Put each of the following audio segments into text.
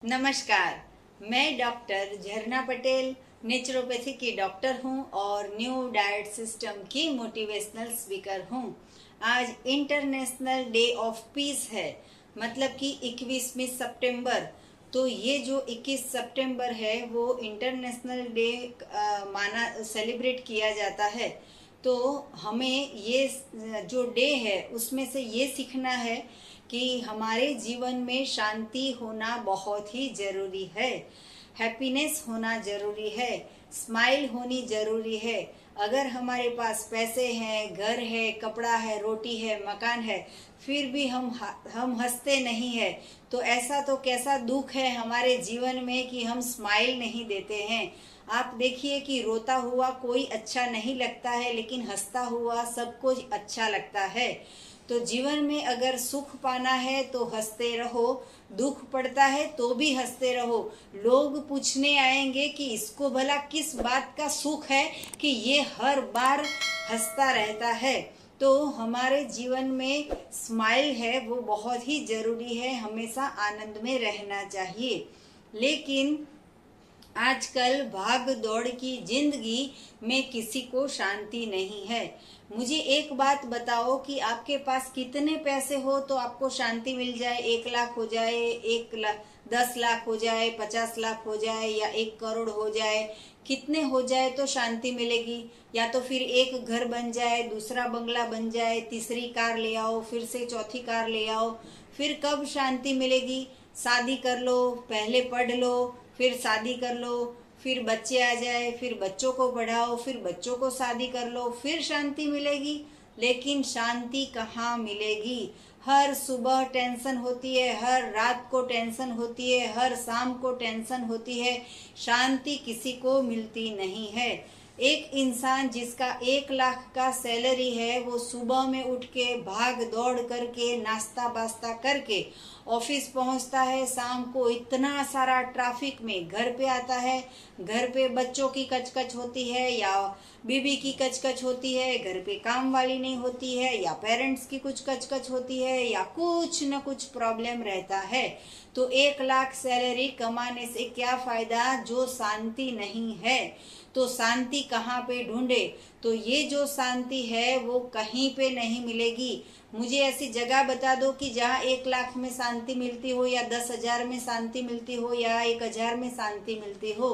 नमस्कार। मैं डॉक्टर झरना पटेल नेचुरोपैथी की डॉक्टर हूं और न्यू डाइट सिस्टम की मोटिवेशनल स्पीकर हूं। आज इंटरनेशनल डे ऑफ पीस है, मतलब कि 21 सितंबर। तो ये जो 21 सितंबर है वो इंटरनेशनल डे माना सेलिब्रेट किया जाता है। तो हमें ये जो डे है उसमें से ये सीखना है कि हमारे जीवन में शांति होना बहुत ही जरूरी है, हैप्पीनेस होना जरूरी है, स्माइल होनी जरूरी है। अगर हमारे पास पैसे हैं, घर है, कपड़ा है, रोटी है, मकान है, फिर भी हम हंसते नहीं है, तो ऐसा तो कैसा दुख है हमारे जीवन में कि हम स्माइल नहीं देते हैं। आप देखिए कि रोता हुआ कोई अच्छा नहीं लगता है, लेकिन हंसता हुआ सब कुछ अच्छा लगता है। तो जीवन में अगर सुख पाना है तो हंसते रहो, दुख पड़ता है तो भी हंसते रहो। लोग पूछने आएंगे कि इसको भला किस बात का सुख है कि ये हर बार हंसता रहता है। तो हमारे जीवन में स्माइल है वो बहुत ही जरूरी है, हमेशा आनंद में रहना चाहिए। लेकिन आजकल भाग दौड़ की जिंदगी में किसी को शांति नहीं है। मुझे एक बात बताओ कि आपके पास कितने पैसे हो तो आपको शांति मिल जाए? 1 लाख हो जाए, 1 लाख, 10 लाख हो जाए, 50 लाख हो जाए या 1 करोड़ हो जाए, कितने हो जाए तो शांति मिलेगी? या तो फिर एक घर बन जाए, दूसरा बंगला बन जाए, तीसरी कार ले आओ, फिर से चौथी कार ले आओ, फिर कब शांति मिलेगी? शादी कर लो, पहले पढ़ लो, फिर शादी कर लो, फिर बच्चे आ जाए, फिर बच्चों को पढ़ाओ, फिर बच्चों को शादी कर लो, फिर शांति मिलेगी। लेकिन शांति कहाँ मिलेगी? हर सुबह टेंशन होती है, हर रात को टेंशन होती है, हर शाम को टेंशन होती है, शांति किसी को मिलती नहीं है। एक इंसान जिसका 1 लाख का सैलरी है वो सुबह में उठ के भाग दौड़ करके नाश्ता बास्ता करके ऑफिस पहुंचता है, शाम को इतना सारा ट्रैफिक में घर पे आता है, घर पे बच्चों की कचकच होती है या बीबी की कचकच होती है, घर पे काम वाली नहीं होती है या पेरेंट्स की कुछ कचकच होती है या कुछ न कुछ प्रॉब्लम रहता है। तो 1 लाख सैलरी कमाने से क्या फायदा जो शांति नहीं है? तो शांति कहाँ पे ढूंढे? तो ये जो शांति है वो कहीं पे नहीं मिलेगी। मुझे ऐसी जगह बता दो कि जहाँ 1 लाख में शांति मिलती हो या 10,000 में शांति मिलती हो या 1,000 में शांति मिलती हो।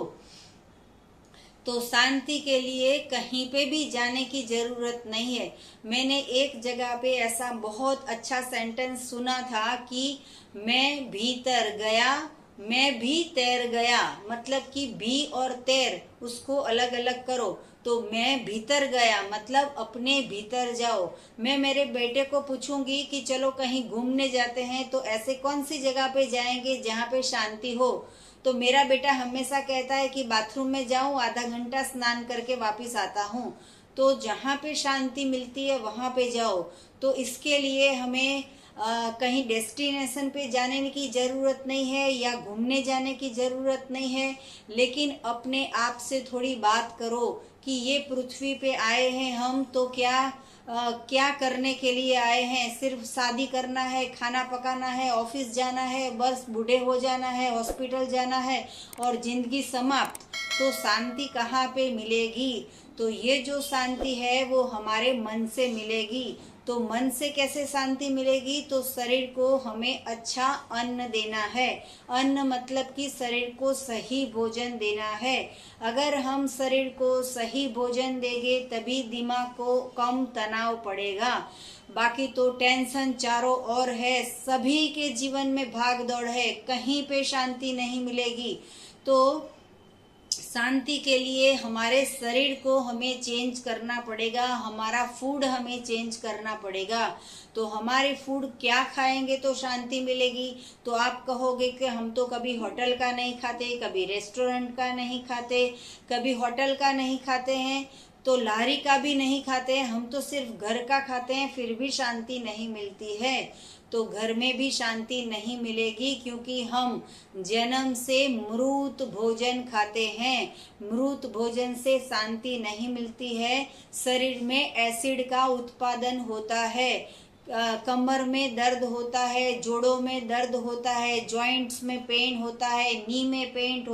तो शांति के लिए कहीं पे भी जाने की जरूरत नहीं है। मैंने एक जगह पे ऐसा बहुत अच्छा सेंटेंस सुना था कि मैं भीतर गया, मैं भी तैर गया। मतलब कि भी और तैर उसको अलग अलग करो। तो मैं भीतर गया मतलब अपने भीतर जाओ। मैं मेरे बेटे को पूछूंगी कि चलो कहीं घूमने जाते हैं, तो ऐसे कौन सी जगह पे जाएंगे जहाँ पे शांति हो? तो मेरा बेटा हमेशा कहता है कि बाथरूम में जाऊं, आधा घंटा स्नान करके वापस आता हूं। तो जहाँ पे शांति मिलती है वहां पे जाओ। तो इसके लिए हमें कहीं डेस्टिनेशन पे जाने की ज़रूरत नहीं है या घूमने जाने की ज़रूरत नहीं है, लेकिन अपने आप से थोड़ी बात करो कि ये पृथ्वी पे आए हैं हम तो क्या करने के लिए आए हैं? सिर्फ शादी करना है, खाना पकाना है, ऑफिस जाना है, बस बूढ़े हो जाना है, हॉस्पिटल जाना है और जिंदगी समाप्त। तो शांति कहाँ पे मिलेगी? तो ये जो शांति है वो हमारे मन से मिलेगी। तो मन से कैसे शांति मिलेगी? तो शरीर को हमें अच्छा अन्न देना है। अन्न मतलब कि शरीर को सही भोजन देना है। अगर हम शरीर को सही भोजन देंगे तभी दिमाग को कम तनाव पड़ेगा। बाकी तो टेंशन चारों ओर है, सभी के जीवन में भाग दौड़ है, कहीं पे शांति नहीं मिलेगी। तो शांति के लिए हमारे शरीर को हमें चेंज करना पड़ेगा, हमारा फूड हमें चेंज करना पड़ेगा। तो हमारे फूड क्या खाएंगे तो शांति मिलेगी? तो आप कहोगे कि हम तो कभी होटल का नहीं खाते, कभी रेस्टोरेंट का नहीं खाते, कभी होटल का नहीं खाते हैं, तो लारी का भी नहीं खाते हैं, हम तो सिर्फ घर का खाते हैं, फिर भी शांति नहीं मिलती है। तो घर में भी शांति नहीं मिलेगी क्योंकि हम जन्म से मृत भोजन खाते हैं। मृत भोजन से शांति नहीं मिलती है, शरीर में एसिड का उत्पादन होता है। कमर में दर्द होता है, जोड़ों में दर्द होता है, जॉइंट्स में पेन होता है, नी में पेन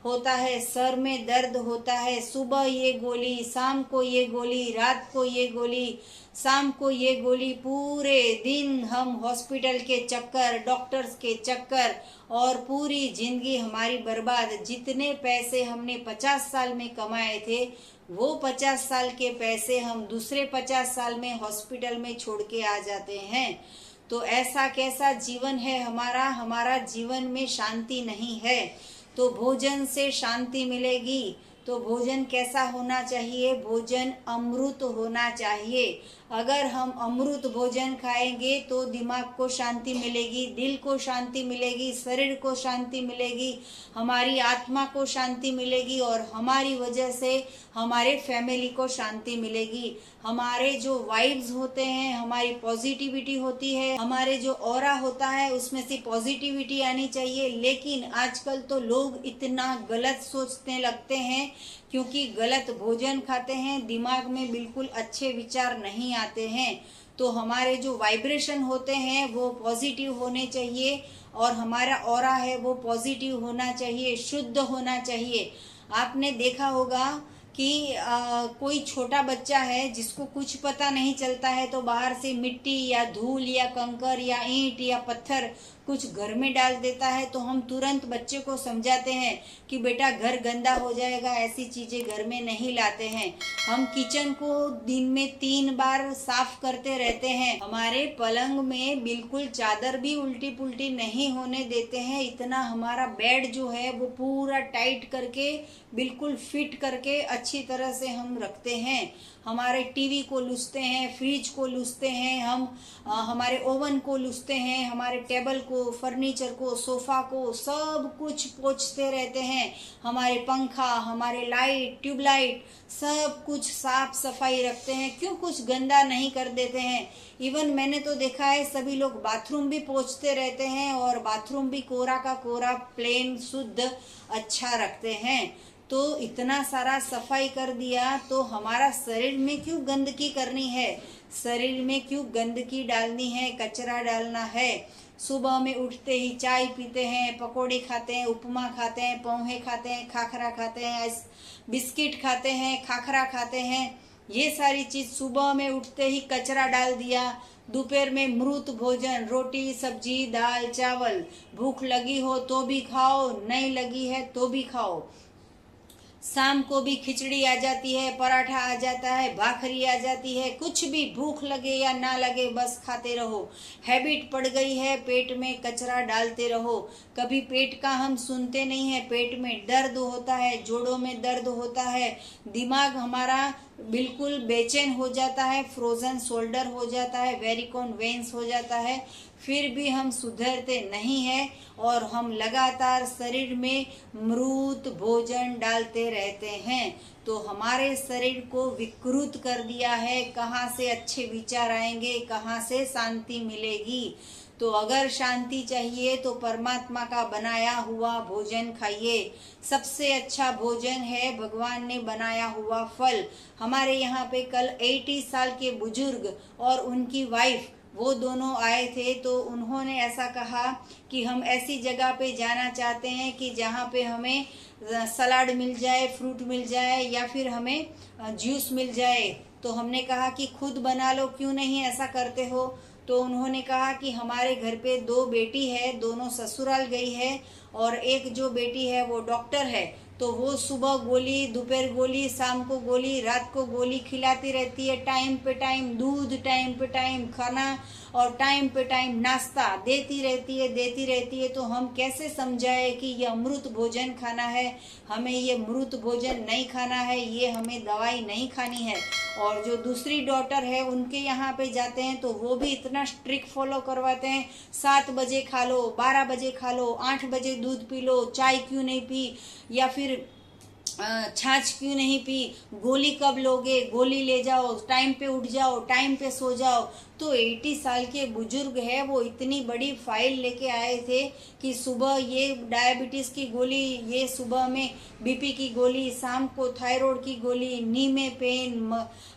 होता है, सर में दर्द होता है, सुबह ये गोली, शाम को ये गोली, रात को ये गोली, शाम को ये गोली, पूरे दिन हम हॉस्पिटल के चक्कर, डॉक्टर्स के चक्कर, और पूरी जिंदगी हमारी बर्बाद। जितने पैसे हमने 50 साल में कमाए थे, वो 50 साल के पैसे हम दूसरे 50 साल में हॉस्पिटल में छोड़ के आ जाते हैं। तो ऐसा कैसा जीवन है हमारा? हमारा जीवन में शांति नहीं है। तो भोजन से शांति मिलेगी। तो भोजन कैसा होना चाहिए? भोजन अमृत होना चाहिए। अगर हम अमृत भोजन खाएंगे तो दिमाग को शांति मिलेगी, दिल को शांति मिलेगी, शरीर को शांति मिलेगी, हमारी आत्मा को शांति मिलेगी, और हमारी वजह से हमारे फैमिली को शांति मिलेगी। हमारे जो वाइब्स होते हैं, हमारी पॉजिटिविटी होती है, हमारे जो ऑरा होता है उसमें से पॉजिटिविटी आनी चाहिए। लेकिन आजकल तो लोग इतना गलत सोचने लगते हैं, क्योंकि गलत भोजन खाते हैं, दिमाग में बिल्कुल अच्छे विचार नहीं आते हैं। तो हमारे जो वाइब्रेशन होते हैं वो पॉजिटिव होने चाहिए, और हमारा ऑरा है वो पॉजिटिव होना चाहिए, शुद्ध होना चाहिए। आपने देखा होगा कि कोई छोटा बच्चा है जिसको कुछ पता नहीं चलता है, तो बाहर से मिट्टी या धूल या कंकर या ईंट या पत्थर कुछ घर में डाल देता है, तो हम तुरंत बच्चे को समझाते हैं कि बेटा घर गंदा हो जाएगा, ऐसी चीजें घर में नहीं लाते हैं। हम किचन को दिन में 3 बार साफ करते रहते हैं। हमारे पलंग में बिल्कुल चादर भी उल्टी पुल्टी नहीं होने देते हैं। इतना हमारा बेड जो है वो पूरा टाइट करके, बिल्कुल फिट करके अच्छी तरह से हम रखते हैं। हमारे टीवी को लूसते हैं, फ्रिज को लूसते हैं, हम हमारे ओवन को लूसते हैं, हमारे टेबल को, फर्नीचर को, सोफा को, सब कुछ पोंछते रहते हैं। हमारे पंखा, हमारे लाइट, ट्यूबलाइट, सब कुछ साफ सफाई रखते हैं। क्यों कुछ गंदा नहीं कर देते हैं? इवन मैंने तो देखा है सभी लोग बाथरूम भी पोंछते रहते हैं, और बाथरूम भी कोरा का कोरा, प्लेन, शुद्ध, अच्छा रखते हैं। तो इतना सारा सफाई कर दिया, तो हमारा शरीर में क्यों गंदगी करनी है? शरीर में क्यों गंदगी डालनी है, कचरा डालना है? सुबह में उठते ही चाय पीते हैं, पकोड़े खाते हैं, उपमा खाते हैं, पोहे खाते हैं, खाखरा खाते हैं, बिस्किट खाते हैं, खाखरा खाते हैं, ये सारी चीज सुबह में उठते ही कचरा डाल दिया। दोपहर में मृत भोजन, रोटी, सब्जी, दाल, चावल, भूख लगी हो तो भी खाओ, नहीं लगी है तो भी खाओ। शाम को भी खिचड़ी आ जाती है, पराठा आ जाता है, भाखरी आ जाती है, कुछ भी भूख लगे या ना लगे बस खाते रहो। हैबिट पड़ गई है, पेट में कचरा डालते रहो। कभी पेट का हम सुनते नहीं है, पेट में दर्द होता है, जोड़ों में दर्द होता है, दिमाग हमारा बिल्कुल बेचैन हो जाता है, फ्रोजन शोल्डर हो जाता है, वेरिकोन वेन्स हो जाता है, फिर भी हम सुधरते नहीं हैं, और हम लगातार शरीर में मृत भोजन डालते रहते हैं। तो हमारे शरीर को विकृत कर दिया है। कहाँ से अच्छे विचार आएंगे, कहाँ से शांति मिलेगी? तो अगर शांति चाहिए तो परमात्मा का बनाया हुआ भोजन खाइए। सबसे अच्छा भोजन है भगवान ने बनाया हुआ फल। हमारे यहाँ पे कल 80 साल के बुजुर्ग और उनकी वाइफ, वो दोनों आए थे, तो उन्होंने ऐसा कहा कि हम ऐसी जगह पे जाना चाहते हैं कि जहाँ पे हमें सलाद मिल जाए, फ्रूट मिल जाए, या फिर हमें जूस मिल जाए। तो हमने कहा कि खुद बना लो, क्यों नहीं ऐसा करते हो? तो उन्होंने कहा कि हमारे घर पे 2 बेटी है, दोनों ससुराल गई है, और एक जो बेटी है वो डॉक्टर है। तो वो सुबह गोली, दोपहर गोली, शाम को गोली, रात को गोली खिलाती रहती है। टाइम पे टाइम दूध, टाइम पे टाइम खाना, और टाइम पे टाइम नाश्ता देती रहती है। तो हम कैसे समझाए कि ये अमृत भोजन खाना है, हमें ये मृत भोजन नहीं खाना है, ये हमें दवाई नहीं खानी है। और जो दूसरी डॉटर है उनके यहाँ पे जाते हैं तो वो भी इतना स्ट्रिक्ट फॉलो करवाते हैं, 7 बजे खा लो, 12 बजे खा लो, 8 बजे दूध पी लो, चाय क्यों नहीं पी, या फिर छाछ क्यों नहीं पी, गोली कब लोगे, गोली ले जाओ, टाइम पे उठ जाओ, टाइम पे सो जाओ। तो 80 साल के बुजुर्ग है, वो इतनी बड़ी फाइल लेके आए थे कि सुबह ये डायबिटीज़ की गोली, ये सुबह में बीपी की गोली, शाम को थायराइड की गोली, नी में पेन,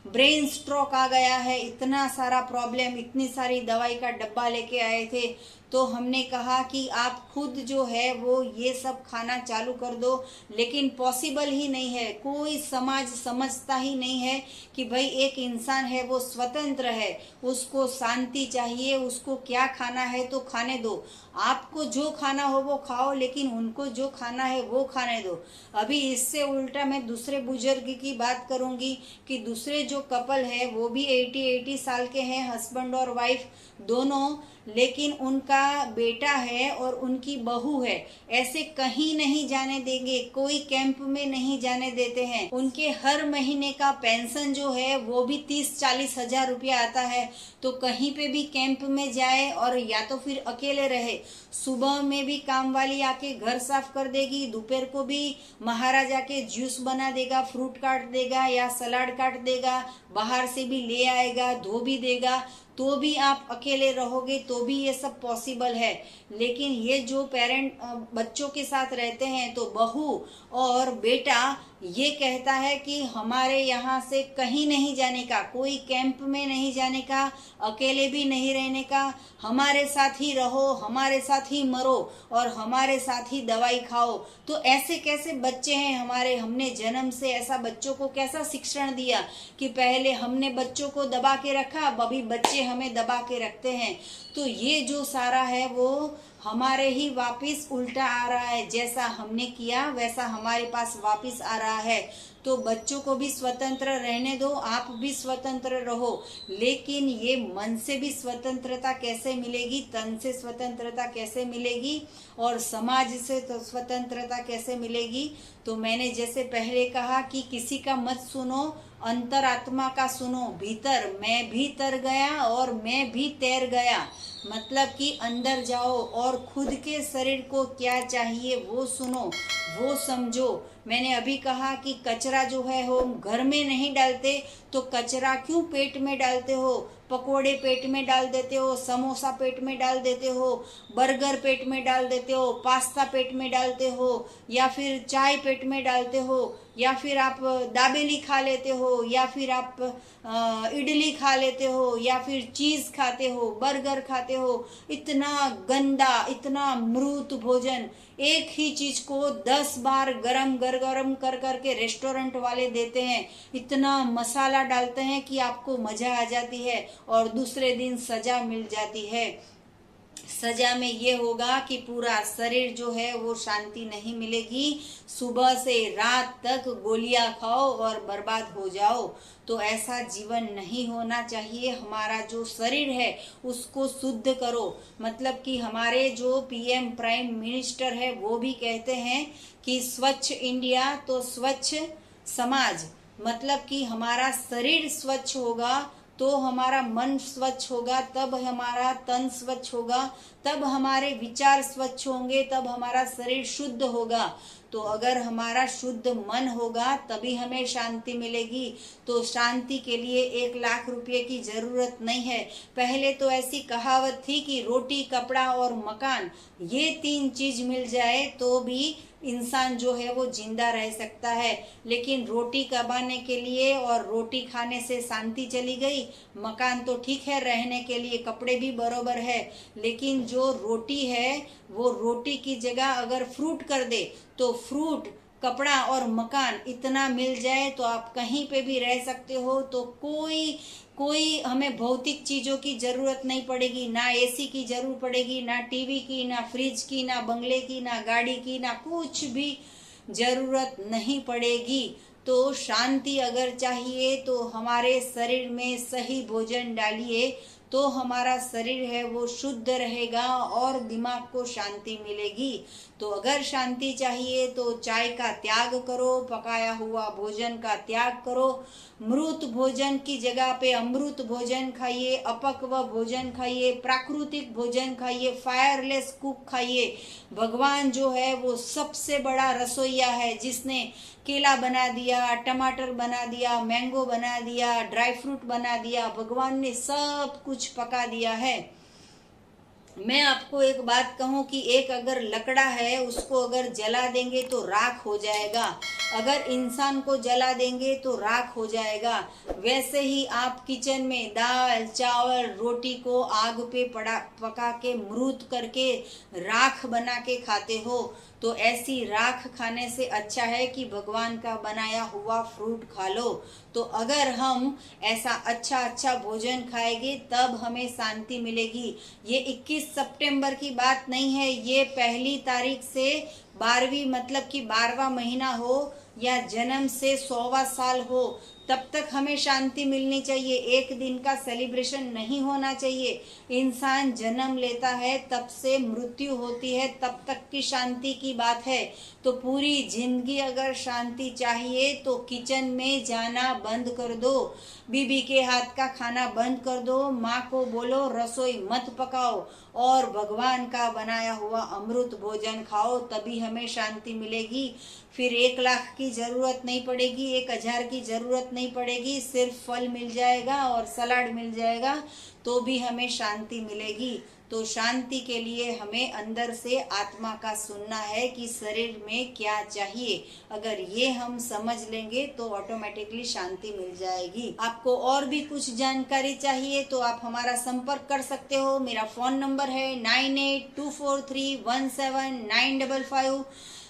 ब्रेन स्ट्रोक आ गया है, इतना सारा प्रॉब्लम, इतनी सारी दवाई का डब्बा लेके आए थे। तो हमने कहा कि आप खुद जो है वो ये सब खाना चालू कर दो, लेकिन पॉसिबल ही नहीं है। कोई समाज समझता ही नहीं है कि भाई एक इंसान है वो स्वतंत्र है, उसको शांति चाहिए, उसको क्या खाना है तो खाने दो, आपको जो खाना हो वो खाओ, लेकिन उनको जो खाना है वो खाने दो। अभी इससे उल्टा मैं दूसरे बुजुर्ग की बात करूंगी कि दूसरे जो कपल है वो भी 80 साल के हैं, हस्बैंड और वाइफ दोनों, लेकिन उनका बेटा है और उनकी बहू है, ऐसे कहीं नहीं जाने देंगे, कोई कैंप में नहीं जाने देते हैं। उनके हर महीने का पेंशन जो है वो भी 30-40 हजार रुपया आता है। तो कहीं पे भी कैंप में जाए और या तो फिर अकेले रहे, सुबह में भी काम वाली आके घर साफ कर देगी, दोपहर को भी महाराज आके जूस बना देगा, फ्रूट काट देगा या सलाद काट देगा, बाहर से भी ले आएगा, धो भी देगा, तो भी आप अकेले रहोगे तो भी ये सब पॉसिबल है। लेकिन ये जो पेरेंट बच्चों के साथ रहते हैं, तो बहू और बेटा ये कहता है कि हमारे यहाँ से कहीं नहीं जाने का, कोई कैंप में नहीं जाने का, अकेले भी नहीं रहने का, हमारे साथ ही रहो, हमारे साथ ही मरो और हमारे साथ ही दवाई खाओ। तो ऐसे कैसे बच्चे हैं हमारे? हमने जन्म से ऐसा बच्चों को कैसा शिक्षण दिया कि पहले हमने बच्चों को दबा के रखा, अब अभी बच्चे हमें दबा के रखते हैं। तो ये जो सारा है वो हमारे ही वापिस उल्टा आ रहा है, जैसा हमने किया वैसा हमारे पास वापिस आ रहा है। तो बच्चों को भी स्वतंत्र रहने दो, आप भी स्वतंत्र रहो, लेकिन ये मन से भी स्वतंत्रता कैसे मिलेगी, तन से स्वतंत्रता कैसे मिलेगी और समाज से तो स्वतंत्रता कैसे मिलेगी? तो मैंने जैसे पहले कहा कि किसी का मत सुनो, अंतरात्मा का सुनो। भीतर मैं भी तर गया और मैं भी तैर गया, मतलब कि अंदर जाओ और खुद के शरीर को क्या चाहिए वो सुनो, वो समझो। मैंने अभी कहा कि कचरा जो है वो घर में नहीं डालते, तो कचरा क्यों पेट में डालते हो? पकोड़े पेट में डाल देते हो, समोसा पेट में डाल देते हो, बर्गर पेट में डाल देते हो, पास्ता पेट में डालते हो, या फिर चाय पेट में डालते हो, या फिर आप दाबेली खा लेते हो, या फिर आप इडली खा लेते हो, या फिर चीज़ खाते हो, बर्गर खाते हो। इतना गंदा, इतना मृत भोजन, एक ही चीज को 10 बार गरम गरम कर करके रेस्टोरेंट वाले देते हैं, इतना मसाला डालते हैं कि आपको मजा आ जाती है और दूसरे दिन सजा मिल जाती है। सजा में ये होगा कि पूरा शरीर जो है वो शांति नहीं मिलेगी, सुबह से रात तक गोलियां खाओ और बर्बाद हो जाओ। तो ऐसा जीवन नहीं होना चाहिए। हमारा जो शरीर है उसको शुद्ध करो, मतलब कि हमारे जो पीएम प्राइम मिनिस्टर है वो भी कहते हैं कि स्वच्छ इंडिया तो स्वच्छ समाज, मतलब कि हमारा शरीर स्वच्छ होगा तो हमारा मन स्वच्छ होगा, तब हमारा तन स्वच्छ होगा, तब हमारे विचार स्वच्छ होंगे, तब हमारा शरीर शुद्ध होगा। तो अगर हमारा शुद्ध मन होगा तभी हमें शांति मिलेगी। तो शांति के लिए 1 लाख रुपए की जरूरत नहीं है। पहले तो ऐसी कहावत थी कि रोटी, कपड़ा और मकान, ये 3 चीज मिल जाए तो भी इंसान जो है वो जिंदा रह सकता है। लेकिन रोटी कमाने के लिए और रोटी खाने से शांति चली गई, मकान तो ठीक है रहने के लिए, कपड़े भी बरोबर है, लेकिन जो रोटी है वो रोटी की जगह अगर फ्रूट कर दे तो फ्रूट, कपड़ा और मकान इतना मिल जाए तो आप कहीं पे भी रह सकते हो। तो कोई हमें भौतिक चीजों की जरूरत नहीं पड़ेगी, ना एसी की जरूरत पड़ेगी, ना टीवी की, ना फ्रिज की, ना बंगले की, ना गाड़ी की, ना कुछ भी जरूरत नहीं पड़ेगी। तो शांति अगर चाहिए तो हमारे शरीर में सही भोजन डालिए, तो हमारा शरीर है वो शुद्ध रहेगा और दिमाग को शांति मिलेगी। तो अगर शांति चाहिए तो चाय का त्याग करो, पकाया हुआ भोजन का त्याग करो, मृत भोजन की जगह पे अमृत भोजन खाइए, अपक्व भोजन खाइए, प्राकृतिक भोजन खाइए, फायरलेस कुक खाइए। भगवान जो है वो सबसे बड़ा रसोइया है, जिसने केला बना दिया, टमाटर बना दिया, मैंगो बना दिया, ड्राई फ्रूट बना दिया। भगवान ने सब कुछ कुछ पका दिया है। मैं आपको एक बात कहूं कि एक अगर लकड़ा है उसको अगर जला देंगे तो राख हो जाएगा, अगर इंसान को जला देंगे तो राख हो जाएगा। वैसे ही आप किचन में दाल चावल रोटी को आग पे पका के मृत करके राख बना के खाते हो, तो ऐसी राख खाने से अच्छा है कि भगवान का बनाया हुआ फ्रूट खा लो। तो अगर हम ऐसा अच्छा अच्छा भोजन खाएंगे तब हमें शांति मिलेगी। ये 21 सितंबर की बात नहीं है, ये 1 तारीख से 12वीं मतलब कि 12वां महीना हो या जन्म से 100वां साल हो, तब तक हमें शांति मिलनी चाहिए। एक दिन का सेलिब्रेशन नहीं होना चाहिए। इंसान जन्म लेता है तब से मृत्यु होती है, तब तक की शांति की बात है। तो पूरी जिंदगी अगर शांति चाहिए तो किचन में जाना बंद कर दो, बीबी के हाथ का खाना बंद कर दो, माँ को बोलो रसोई मत पकाओ और भगवान का बनाया हुआ अमृत भोजन खाओ, तभी हमें शांति मिलेगी। फिर 1 लाख की जरूरत नहीं पड़ेगी, 1000 की जरूरत नहीं पड़ेगी, सिर्फ फल मिल जाएगा और सलाद मिल जाएगा तो भी हमें शांति मिलेगी। तो शांति के लिए हमें अंदर से आत्मा का सुनना है कि शरीर में क्या चाहिए। अगर ये हम समझ लेंगे तो ऑटोमेटिकली शांति मिल जाएगी। आपको और भी कुछ जानकारी चाहिए तो आप हमारा संपर्क कर सकते हो। मेरा फोन नंबर है 9824317955।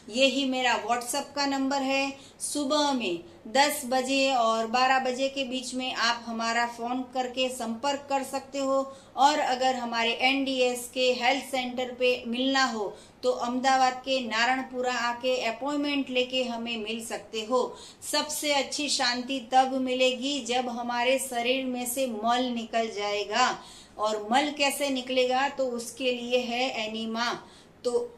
यही मेरा व्हाट्सएप का नंबर है। सुबह में 10 बजे और 12 बजे के बीच में आप हमारा फ़ोन करके संपर्क कर सकते हो। और अगर हमारे एनडीएस के हेल्थ सेंटर पे मिलना हो तो अहमदाबाद के नारायणपुरा आके अपॉइंटमेंट लेके हमें मिल सकते हो। सबसे अच्छी शांति तब मिलेगी जब हमारे शरीर में से मल निकल जाएगा। और मल कैसे निकलेगा तो उसके लिए है एनीमा। तो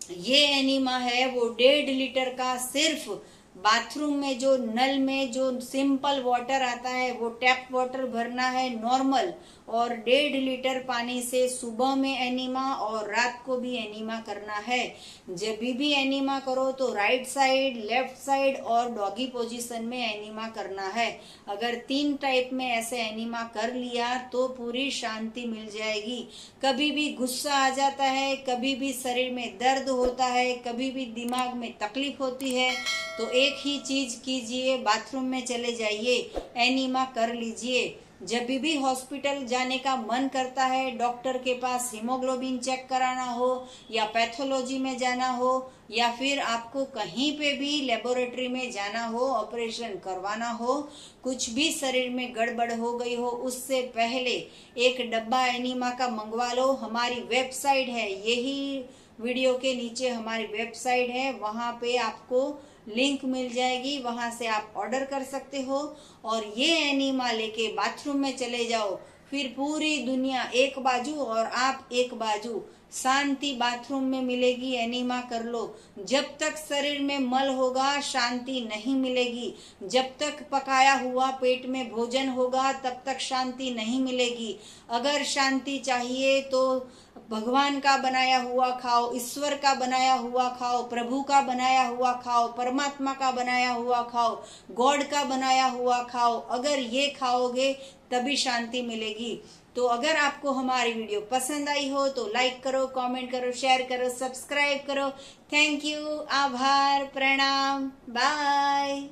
ये एनीमा है वो 1.5 लीटर का, सिर्फ बाथरूम में जो नल में जो सिंपल वाटर आता है वो टैप वाटर भरना है नॉर्मल, और 1.5 लीटर पानी से सुबह में एनीमा और रात को भी एनीमा करना है। जब भी एनीमा करो तो राइट साइड, लेफ्ट साइड और डॉगी पोजीशन में एनीमा करना है। अगर 3 टाइप में ऐसे एनीमा कर लिया तो पूरी शांति मिल जाएगी। कभी भी गुस्सा आ जाता है, कभी भी शरीर में दर्द होता है, कभी भी दिमाग में तकलीफ होती है, तो एक ही चीज कीजिए, बाथरूम में चले जाइए, एनीमा कर लीजिए। जब भी हॉस्पिटल जाने का मन करता है, डॉक्टर के पास हीमोग्लोबिन चेक कराना हो या पैथोलॉजी में जाना हो या फिर आपको कहीं पे भी लेबोरेटरी में जाना हो, ऑपरेशन करवाना हो, कुछ भी शरीर में गड़बड़ हो गई हो, उससे पहले एक डब्बा एनीमा का मंगवा लो। हमारी वेबसाइट है, यही वीडियो के नीचे हमारी वेबसाइट है, वहां पे आपको लिंक मिल जाएगी, वहां से आप ऑर्डर कर सकते हो। और ये एनीमा लेके बाथरूम में चले जाओ, फिर पूरी दुनिया एक बाजू और आप एक बाजू, शांति बाथरूम में मिलेगी। एनीमा कर लो। जब तक शरीर में मल होगा शांति नहीं मिलेगी। जब तक पकाया हुआ पेट में भोजन होगा तब तक शांति नहीं मिलेगी। अगर शांति चाहिए तो भगवान का बनाया हुआ खाओ, ईश्वर का बनाया हुआ खाओ, प्रभु का बनाया हुआ खाओ, परमात्मा का बनाया हुआ खाओ, गॉड का बनाया हुआ खाओ। अगर ये खाओगे तभी शांति मिलेगी। तो अगर आपको हमारी वीडियो पसंद आई हो तो लाइक करो, कमेंट करो, शेयर करो, सब्सक्राइब करो। थैंक यू, आभार, प्रणाम, बाय।